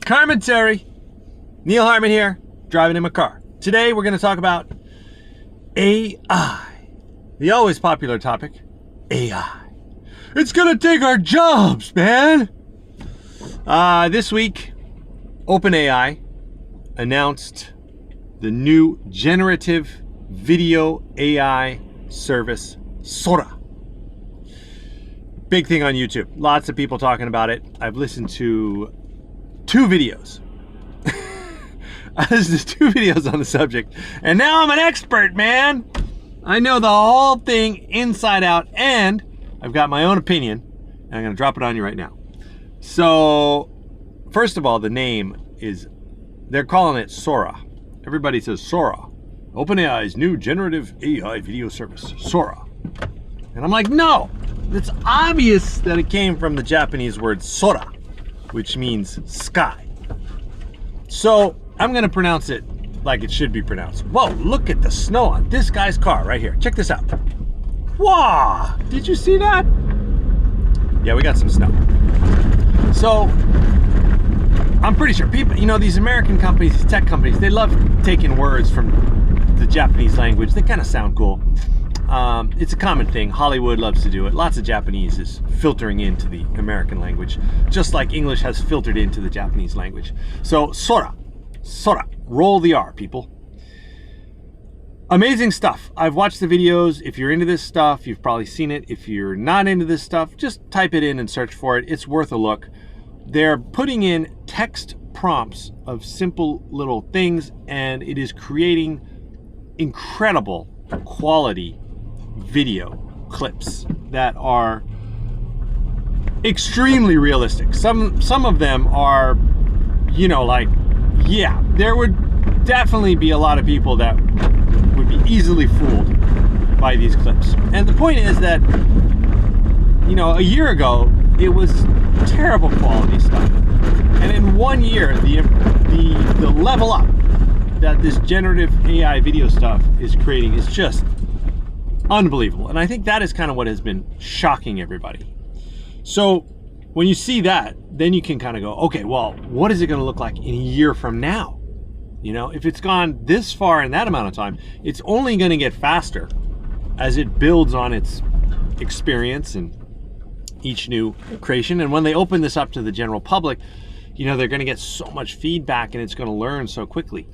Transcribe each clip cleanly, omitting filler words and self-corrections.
Carmentary, Neil Hartmann here, driving in my car. Today we're going to talk about AI, the always popular topic, AI. It's going to take our jobs, man. This week, OpenAI announced the new generative video AI service, Sora. Big thing on YouTube. Lots of people talking about it. I've listened to 2 videos. I listened to 2 videos on the subject, and now I'm an expert, man. I know the whole thing inside out, and I've got my own opinion, and I'm gonna drop it on you right now. So, first of all, the name is, they're calling it Sora. Everybody says Sora. OpenAI's new generative AI video service, Sora. And I'm like, no, it's obvious that it came from the Japanese word Sora, which means sky. So I'm gonna pronounce it like it should be pronounced. Whoa, look at the snow on this guy's car right here. Check this out. Wow, did you see that? Yeah, we got some snow. So I'm pretty sure people, you know, these American companies, these tech companies, they love taking words from the Japanese language. They kind of sound cool. It's a common thing. Hollywood loves to do it. Lots of Japanese is filtering into the American language, just like English has filtered into the Japanese language. So Sora, Sora, roll the R, people. Amazing stuff. I've watched the videos. If you're into this stuff, you've probably seen it. If you're not into this stuff, just type it in and search for it. It's worth a look. They're putting in text prompts of simple little things, and it is creating incredible quality video clips that are extremely realistic. Some of them are, you know, like, yeah, there would definitely be a lot of people that would be easily fooled by these clips. And the point is that, you know, a year ago it was terrible quality stuff, and in 1 year the level up that this generative AI video stuff is creating is just unbelievable. And I think that is kind of what has been shocking everybody. So when you see that, then you can kind of go, okay, well, what is it going to look like in a year from now? You know, if it's gone this far in that amount of time, it's only going to get faster as it builds on its experience and each new creation. And when they open this up to the general public, you know, they're going to get so much feedback and it's going to learn so quickly.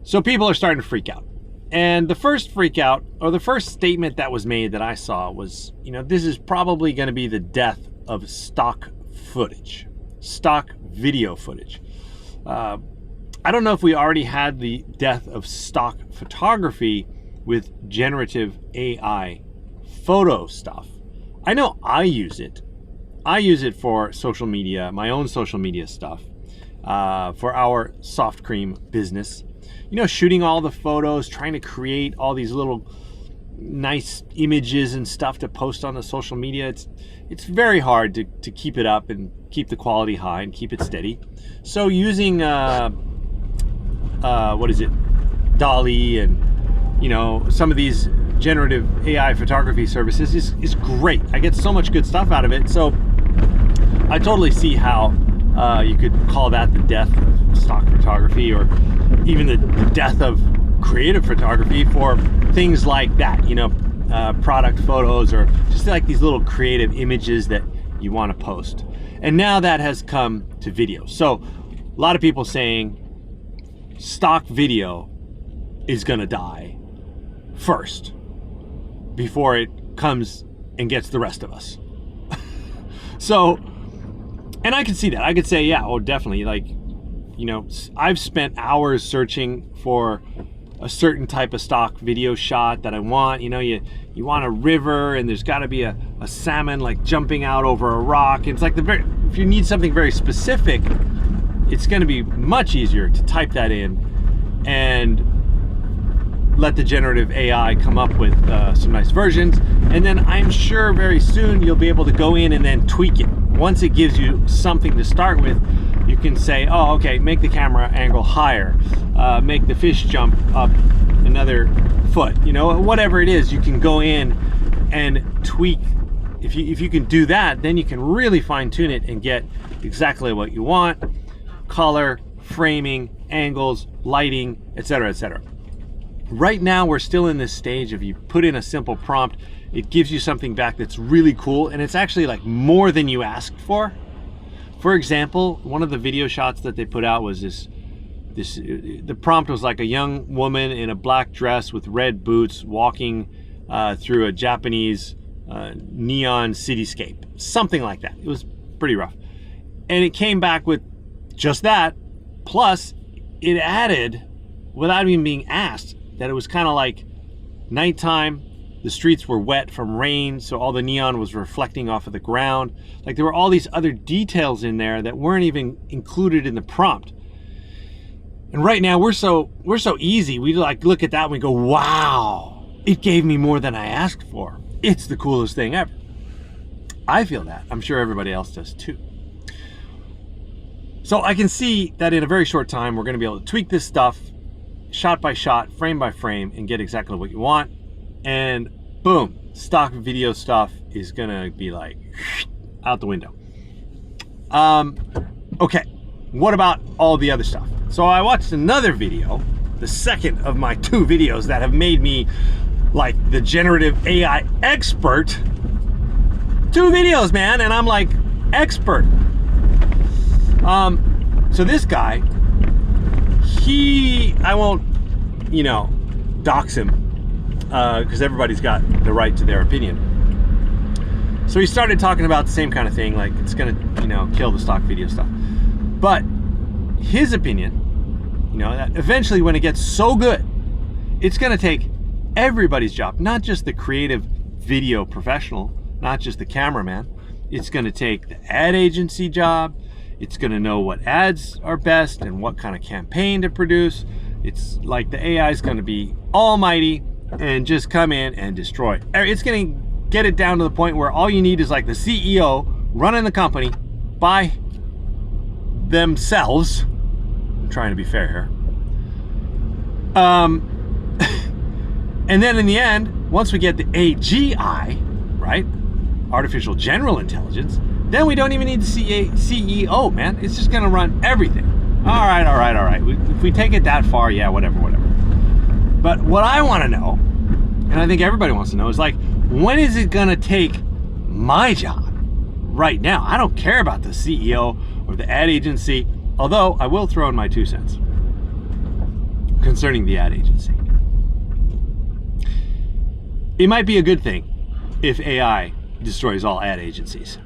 So people are starting to freak out. And the first freak out, or the first statement that was made that I saw was, you know, this is probably going to be the death of stock footage, stock video footage. I don't know if we already had the death of stock photography with generative AI photo stuff. I know I use it. I use it for social media, my own social media stuff, for our soft cream business. You know, shooting all the photos, trying to create all these little nice images and stuff to post on the social media. It's very hard to keep it up and keep the quality high and keep it steady. So using what is it, DALL-E, and you know, some of these generative AI photography services is great. I get so much good stuff out of it. So I totally see how you could call that the death of stock photography, or even the death of creative photography for things like that, you know, product photos, or just like these little creative images that you want to post. And now that has come to video. So a lot of people saying stock video is gonna die first before it comes and gets the rest of us. So, and I could see that. I could say, yeah, oh, definitely. Like, you know, I've spent hours searching for a certain type of stock video shot that I want. You know, you want a river, and there's got to be a salmon like jumping out over a rock. It's like if you need something very specific, it's going to be much easier to type that in and let the generative AI come up with some nice versions. And then I'm sure very soon you'll be able to go in and then tweak it. Once it gives you something to start with, you can say, oh, okay, make the camera angle higher, make the fish jump up another foot, you know, whatever it is, you can go in and tweak. If you can do that, then you can really fine tune it and get exactly what you want. color, framing, angles, lighting, etc., etc. Right now, we're still in this stage of you put in a simple prompt, it gives you something back that's really cool, and it's actually like more than you asked for. For example, one of the video shots that they put out was the prompt was like a young woman in a black dress with red boots walking through a Japanese neon cityscape, something like that. It was pretty rough. And it came back with just that, plus it added, without even being asked, that it was kind of like nighttime, the streets were wet from rain, so all the neon was reflecting off of the ground. Like there were all these other details in there that weren't even included in the prompt. And right now we're so easy. We like look at that and we go, wow, it gave me more than I asked for. It's the coolest thing ever. I feel that. I'm sure everybody else does too. So I can see that in a very short time, we're going to be able to tweak this stuff shot by shot, frame by frame, and get exactly what you want. And boom, stock video stuff is going to be like out the window. Okay, what about all the other stuff? So I watched another video, the second of my 2 videos that have made me like the generative AI expert. 2 videos, man, and I'm like expert. So this guy, I won't, dox him, because everybody's got the right to their opinion. So he started talking about the same kind of thing, like it's gonna, kill the stock video stuff. But his opinion, that eventually when it gets so good, it's gonna take everybody's job, not just the creative video professional, not just the cameraman. It's gonna take the ad agency job. It's gonna know what ads are best and what kind of campaign to produce. It's like the AI is gonna be almighty and just come in and destroy. It's gonna get it down to the point where all you need is like the CEO running the company by themselves. I'm trying to be fair here. And then in the end, once we get the AGI, right? Artificial General Intelligence, then we don't even need the CEO, man. It's just gonna run everything. All right. If we take it that far, yeah, whatever. But what I wanna know, and I think everybody wants to know, is like, when is it gonna take my job? Right now, I don't care about the CEO or the ad agency, although I will throw in my 2 cents concerning the ad agency. It might be a good thing if AI destroys all ad agencies.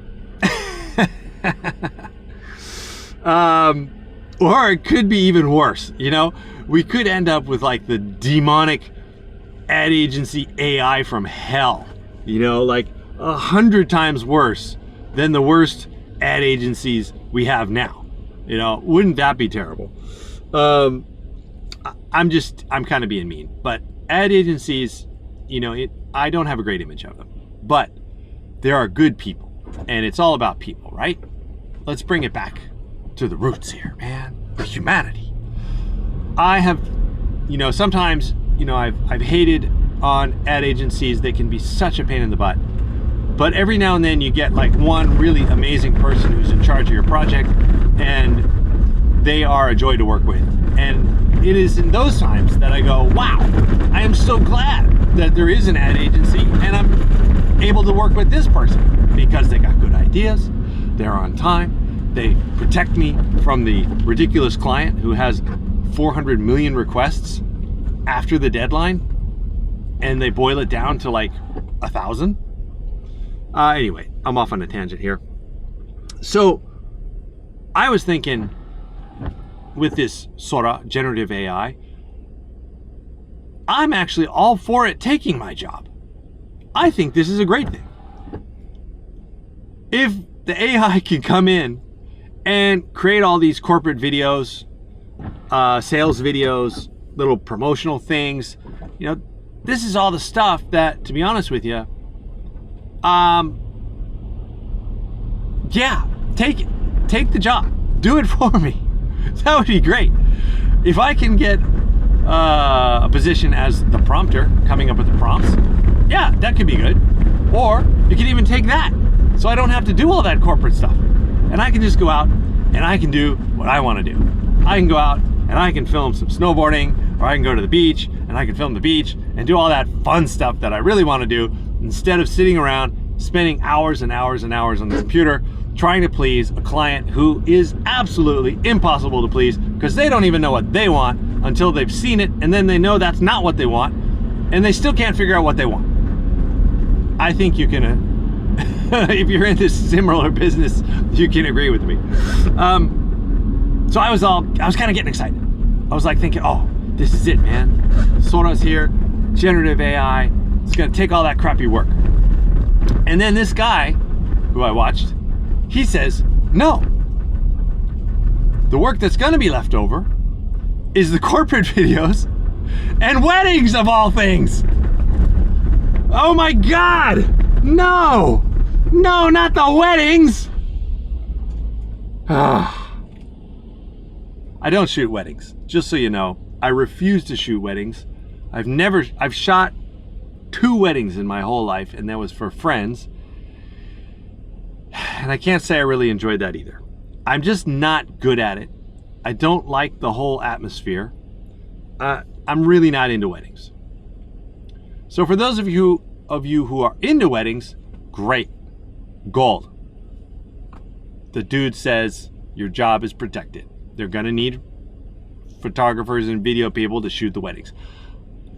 Or it could be even worse, we could end up with like the demonic ad agency AI from hell, like 100 times worse than the worst ad agencies we have now. Wouldn't that be terrible? I'm kind of being mean, but ad agencies, I don't have a great image of them, but there are good people, and it's all about people, right? Let's bring it back to the roots here, man. The humanity. I have, sometimes, I've hated on ad agencies. They can be such a pain in the butt. But every now and then you get like one really amazing person who's in charge of your project, and they are a joy to work with. And it is in those times that I go, wow, I am so glad that there is an ad agency and I'm able to work with this person because they got good ideas, they're on time, they protect me from the ridiculous client who has 400 million requests after the deadline and they boil it down to like 1,000. Anyway, I'm off on a tangent here. So I was thinking with this Sora generative AI, I'm actually all for it taking my job. I think this is a great thing. If the AI can come in and create all these corporate videos, sales videos, little promotional things, this is all the stuff that, to be honest with you, yeah, take it. Take the job. Do it for me. That would be great. If I can get a position as the prompter, coming up with the prompts, yeah, that could be good. Or you can even take that, so I don't have to do all that corporate stuff. And I can just go out and I can do what I want to do. I can go out and I can film some snowboarding, or I can go to the beach and I can film the beach and do all that fun stuff that I really want to do, instead of sitting around spending hours and hours and hours on the computer trying to please a client who is absolutely impossible to please, because they don't even know what they want until they've seen it, and then they know that's not what they want, and they still can't figure out what they want. I think you can, if you're in this similar business, you can agree with me. So I was kind of getting excited. I was like thinking, oh, this is it, man. Sora's here, generative AI. It's gonna take all that crappy work. And then this guy, who I watched, he says, no. The work that's gonna be left over is the corporate videos and weddings, of all things. Oh my God, no. No, not the weddings. I don't shoot weddings, just so you know. I refuse to shoot weddings. I've shot 2 weddings in my whole life, and that was for friends. And I can't say I really enjoyed that either. I'm just not good at it. I don't like the whole atmosphere. I'm really not into weddings. So for those of you who are into weddings, great. Gold. The dude says your job is protected. They're gonna need photographers and video people to shoot the weddings.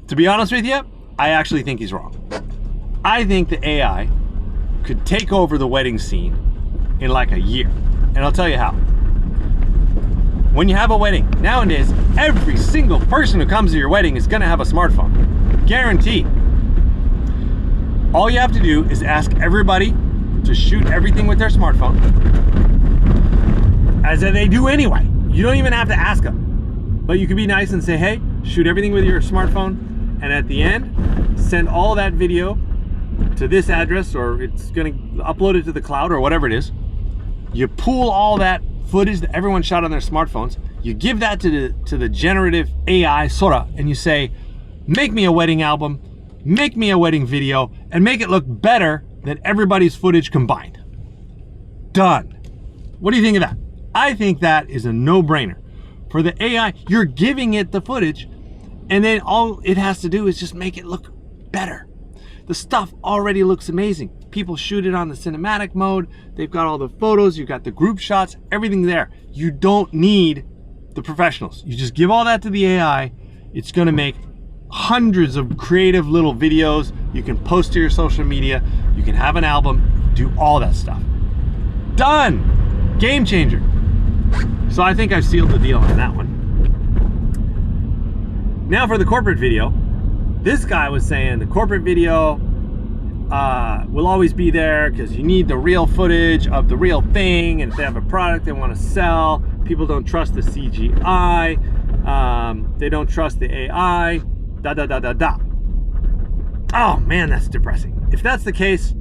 To be honest with you, I actually think he's wrong. I think the AI could take over the wedding scene in like a year. And I'll tell you how. When you have a wedding, nowadays, every single person who comes to your wedding is gonna have a smartphone. Guaranteed. All you have to do is ask everybody to shoot everything with their smartphone, as they do anyway. You don't even have to ask them. But you can be nice and say, hey, shoot everything with your smartphone, and at the end, send all that video to this address, or it's gonna upload it to the cloud, or whatever it is. You pool all that footage that everyone shot on their smartphones, you give that to the generative AI Sora, and you say, make me a wedding album, make me a wedding video, and make it look better than everybody's footage combined. Done. What do you think of that? I think that is a no-brainer. For the AI, you're giving it the footage, and then all it has to do is just make it look better. The stuff already looks amazing. People shoot it on the cinematic mode. They've got all the photos, you've got the group shots, everything there. You don't need the professionals. You just give all that to the AI. It's gonna make hundreds of creative little videos. You can post to your social media. You can have an album, do all that stuff. Done. Game changer. So I think I've sealed the deal on that one. Now for the corporate video. This guy was saying the corporate video will always be there because you need the real footage of the real thing, and if they have a product they want to sell, people don't trust the CGI, they don't trust the AI, da da da da da. Oh man, that's depressing. If that's the case,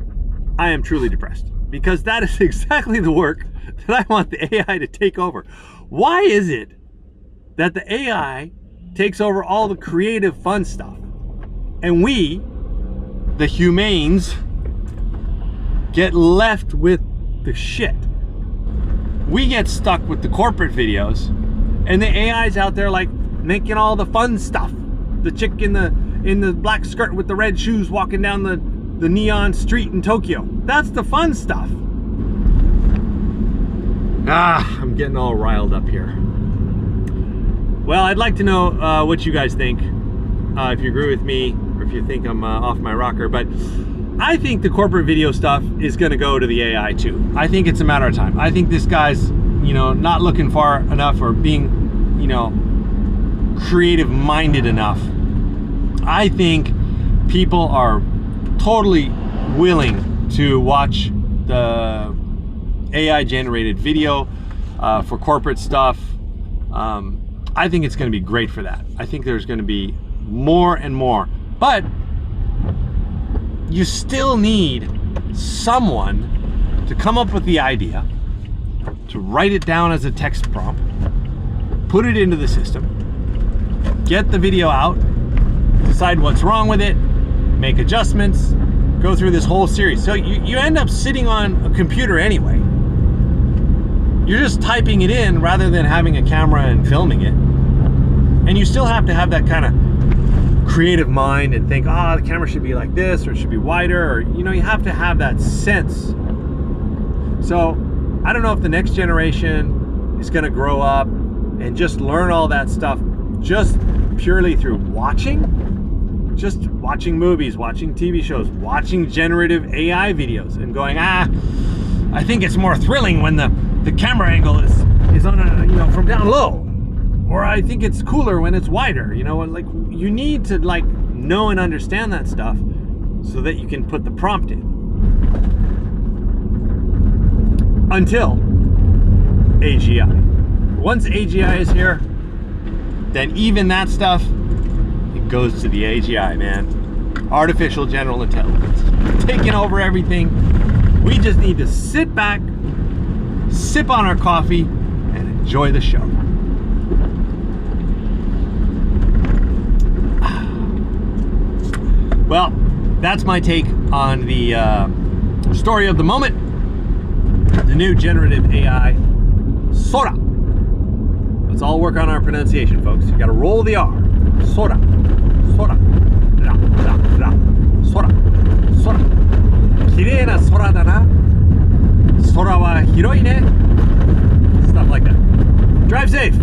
I am truly depressed, because that is exactly the work that I want the AI to take over. Why is it that the AI takes over all the creative fun stuff, and we, the humanes, get left with the shit? We get stuck with the corporate videos, and the AI's out there like making all the fun stuff. The chick in the black skirt with the red shoes walking down the neon street in Tokyo. That's the fun stuff. I'm getting all riled up here. Well, I'd like to know what you guys think, if you agree with me, or if you think I'm off my rocker. But I think the corporate video stuff is going to go to the AI too. I think it's a matter of time. I think this guy's, not looking far enough, or being, creative minded enough. I think people are totally willing to watch the AI generated video for corporate stuff. I think it's going to be great for that. I think there's going to be more and more, but you still need someone to come up with the idea, to write it down as a text prompt, put it into the system, get the video out, decide what's wrong with it, make adjustments, go through this whole series. So you end up sitting on a computer anyway. you're just typing it in rather than having a camera and filming it. And you still have to have that kind of creative mind and think, the camera should be like this, or it should be wider, or, you know, you have to have that sense. So I don't know if the next generation is going to grow up and just learn all that stuff just purely through watching, just watching movies, watching TV shows, watching generative AI videos, and going, I think it's more thrilling when the camera angle is on a, you know, from down low, or I think it's cooler when it's wider. You know, like, you need to like know and understand that stuff so that you can put the prompt in. Until AGI. Once AGI is here, then even that stuff, it goes to the AGI, man. Artificial General Intelligence. Taking over everything. We just need to sit back, sip on our coffee, and enjoy the show. Well, that's my take on the story of the moment. The new generative AI, Sora. Let's all work on our pronunciation, folks. You gotta roll the R. Sora. Sora. Ra, ra, ra. Sora. Sora. Kirei na sora da na. Sora wa hiroi ne. Stuff like that. Drive safe.